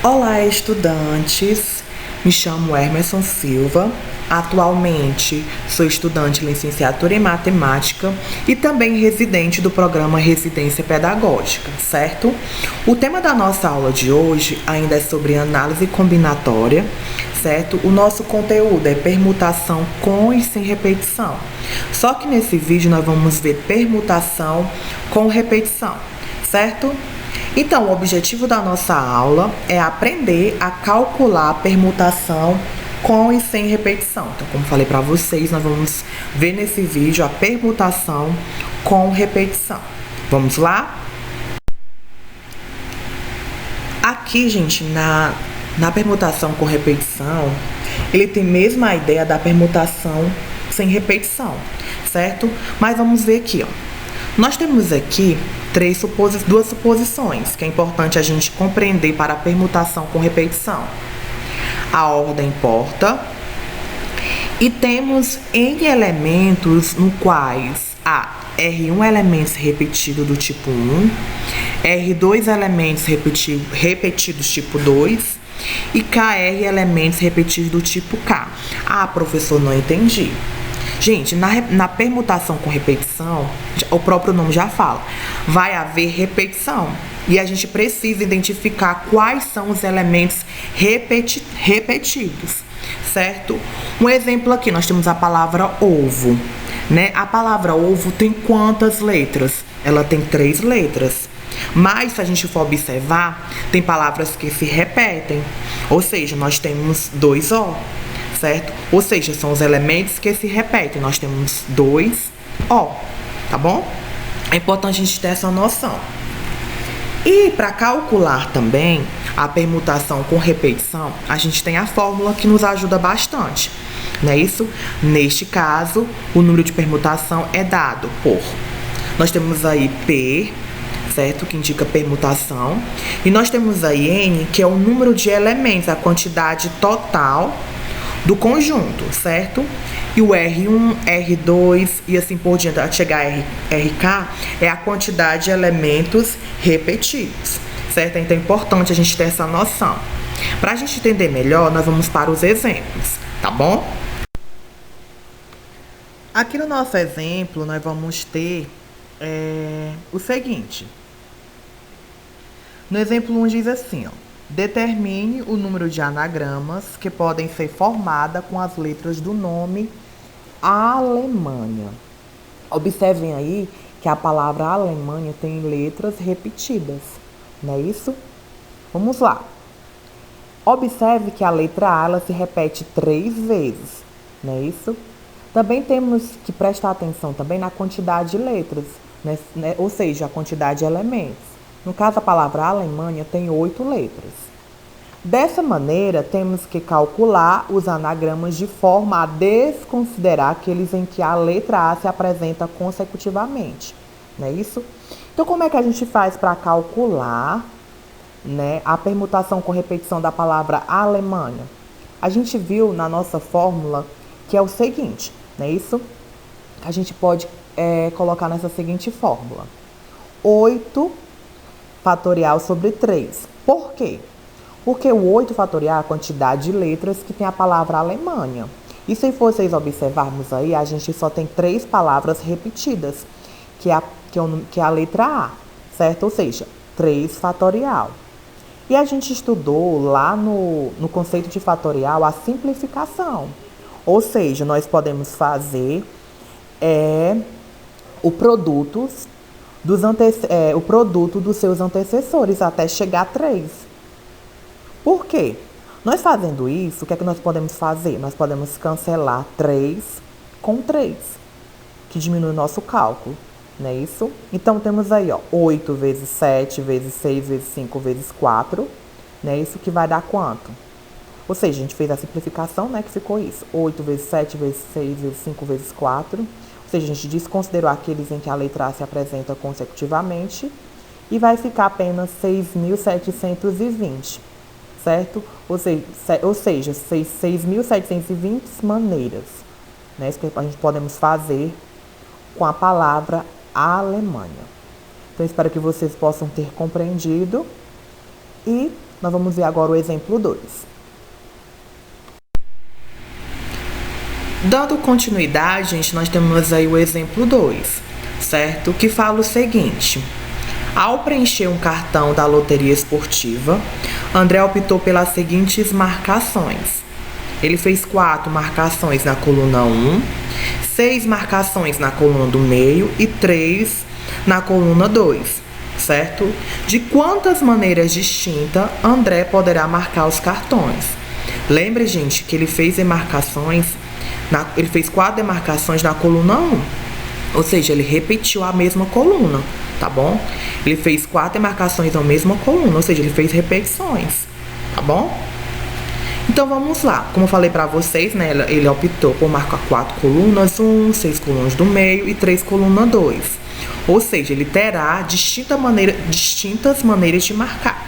Olá, estudantes! Me chamo Emerson Silva. Atualmente sou estudante de licenciatura em matemática e também residente do programa Residência Pedagógica, certo? O tema da nossa aula de hoje ainda é sobre análise combinatória, certo? O nosso conteúdo é permutação com e sem repetição. Só que nesse vídeo nós vamos ver permutação com repetição, certo? Então, o objetivo da nossa aula é aprender a calcular a permutação com e sem repetição. Então, como falei para vocês, nós vamos ver nesse vídeo a permutação com repetição. Vamos lá? Aqui, gente, na permutação com repetição, ele tem mesmo a ideia da permutação sem repetição, certo? Mas vamos ver aqui, ó. Nós temos aqui duas suposições que é importante a gente compreender para a permutação com repetição. A ordem importa e temos N elementos no quais há R1 elementos repetidos do tipo 1, R2 elementos repetidos tipo 2 e KR elementos repetidos do tipo K. Ah, professor, não entendi. Gente, na permutação com repetição, o próprio nome já fala, vai haver repetição. E a gente precisa identificar quais são os elementos repetidos, certo? Um exemplo aqui, nós temos a palavra ovo, né? A palavra ovo tem quantas letras? Ela tem 3 letras. Mas, se a gente for observar, tem palavras que se repetem. Ou seja, nós temos 2 O. Certo? Ou seja, são os elementos que se repetem. Nós temos 2 O, tá bom? É importante a gente ter essa noção. E para calcular também a permutação com repetição, a gente tem a fórmula que nos ajuda bastante, não é isso? Neste caso, o número de permutação é dado por... Nós temos aí P, certo? Que indica permutação. E nós temos aí N, que é o número de elementos, a quantidade total do conjunto, certo? E o R1, R2 e assim por diante, até chegar a RK, é a quantidade de elementos repetidos, certo? Então é importante a gente ter essa noção. Para a gente entender melhor, nós vamos para os exemplos, tá bom? Aqui no nosso exemplo, nós vamos ter o seguinte. No exemplo 1 diz assim, ó. Determine o número de anagramas que podem ser formadas com as letras do nome Alemanha. Observem aí que a palavra Alemanha tem letras repetidas, não é isso? Vamos lá. Observe que a letra A ela se repete 3 vezes, não é isso? Também temos que prestar atenção também na quantidade de letras, né? Ou seja, a quantidade de elementos. No caso, a palavra Alemanha tem 8 letras. Dessa maneira, temos que calcular os anagramas de forma a desconsiderar aqueles em que a letra A se apresenta consecutivamente. Não é isso? Então, como é que a gente faz para calcular, né, a permutação com repetição da palavra Alemanha? A gente viu na nossa fórmula que é o seguinte, não é isso? A gente pode colocar nessa seguinte fórmula. 8 fatorial sobre 3. Por quê? Porque o 8 fatorial é a quantidade de letras que tem a palavra Alemanha. E se vocês observarmos aí, a gente só tem 3 palavras repetidas, que é a letra A, certo? Ou seja, 3 fatorial. E a gente estudou lá no conceito de fatorial a simplificação. Ou seja, nós podemos fazer o produto dos seus antecessores até chegar a 3. Por quê? Nós fazendo isso, o que é que nós podemos fazer? Nós podemos cancelar 3 com 3, que diminui o nosso cálculo, não é isso? Então, temos aí, ó, 8 vezes 7, vezes 6, vezes 5, vezes 4, não é isso? Que vai dar quanto? Ou seja, a gente fez a simplificação, né, que ficou isso. 8 vezes 7, vezes 6, vezes 5, vezes 4... Ou seja, a gente desconsiderou aqueles em que a letra A se apresenta consecutivamente e vai ficar apenas 6.720, certo? Ou seja 6.720 maneiras, né? Isso que a gente podemos fazer com a palavra Alemanha. Então, espero que vocês possam ter compreendido e Nós vamos ver agora o exemplo 2. Dando continuidade, gente, nós temos aí o exemplo 2, certo? Que fala o seguinte: ao preencher um cartão da loteria esportiva, André optou pelas seguintes marcações. Ele fez 4 marcações na coluna 1, 6 marcações na coluna do meio e 3 na coluna 2, certo? De quantas maneiras distintas André poderá marcar os cartões? Lembre, gente, que ele fez demarcações, ele fez 4 demarcações na coluna 1, ou seja, ele repetiu a mesma coluna, tá bom? Ele fez 4 demarcações na mesma coluna, ou seja, ele fez repetições, tá bom? Então vamos lá, como eu falei pra vocês, né, ele optou por marcar 4 colunas 1, 6 colunas do meio e 3 colunas 2. Ou seja, ele terá distintas maneiras de marcar.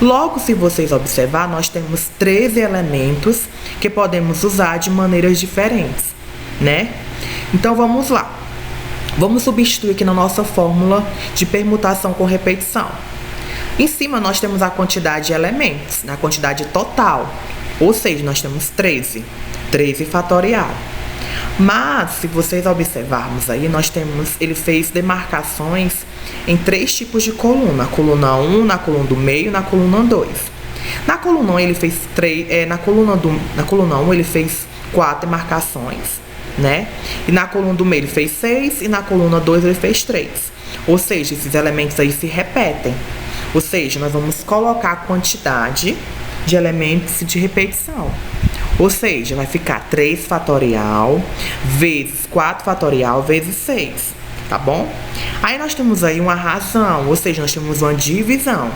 Logo, se vocês observar, nós temos 13 elementos que podemos usar de maneiras diferentes, né? Então vamos lá. Vamos substituir aqui na nossa fórmula de permutação com repetição. Em cima nós temos a quantidade de elementos, a quantidade total, ou seja, nós temos 13 fatorial. Mas, se vocês observarmos aí, ele fez demarcações em 3 tipos de coluna. Na coluna 1, na coluna do meio e na coluna 2. Na coluna 1, ele fez na coluna 1 ele fez 4 demarcações, né? E na coluna do meio ele fez 6 e na coluna 2 ele fez 3. Ou seja, esses elementos aí se repetem. Ou seja, nós vamos colocar a quantidade de elementos de repetição. Ou seja, vai ficar 3 fatorial vezes 4 fatorial vezes 6, tá bom? Aí nós temos aí uma razão, ou seja, nós temos uma divisão.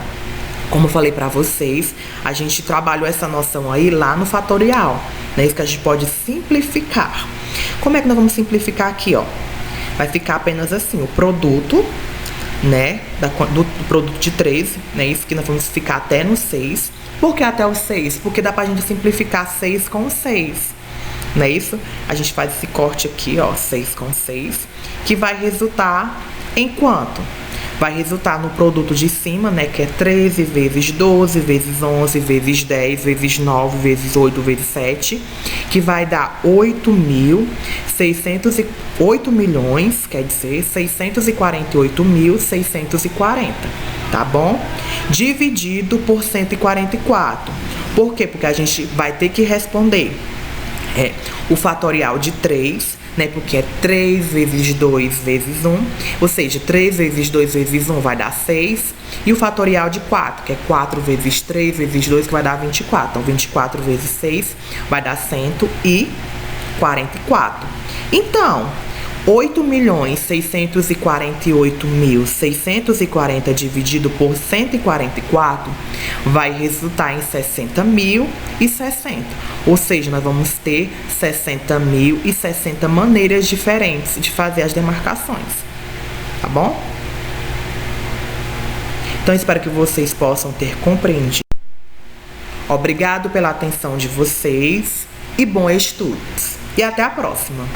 Como eu falei pra vocês, a gente trabalhou essa noção aí lá no fatorial, né? Isso que a gente pode simplificar. Como é que nós vamos simplificar aqui, ó? Vai ficar apenas assim, o produto, né, do produto de 13, né, isso que nós vamos ficar até no 6. Por que até o 6? Porque dá pra gente simplificar 6 com 6, não é isso? A gente faz esse corte aqui, ó, 6 com 6, que vai resultar em quanto? Vai resultar no produto de cima, né, que é 13 vezes 12, vezes 11, vezes 10, vezes 9, vezes 8, vezes 7, que vai dar 8 milhões, quer dizer, 648.640, tá bom? Dividido por 144. Por quê? Porque a gente vai ter que responder o fatorial de 3, né? Porque é 3 vezes 2 vezes 1, ou seja, 3 vezes 2 vezes 1 vai dar 6, e o fatorial de 4, que é 4 vezes 3 vezes 2, que vai dar 24. Então, 24 vezes 6 vai dar 144. Então, 8.648.640 dividido por 144 vai resultar em 60.060. Ou seja, nós vamos ter 60.060 maneiras diferentes de fazer as demarcações. Tá bom? Então, espero que vocês possam ter compreendido. Obrigado pela atenção de vocês e bons estudos. E até a próxima!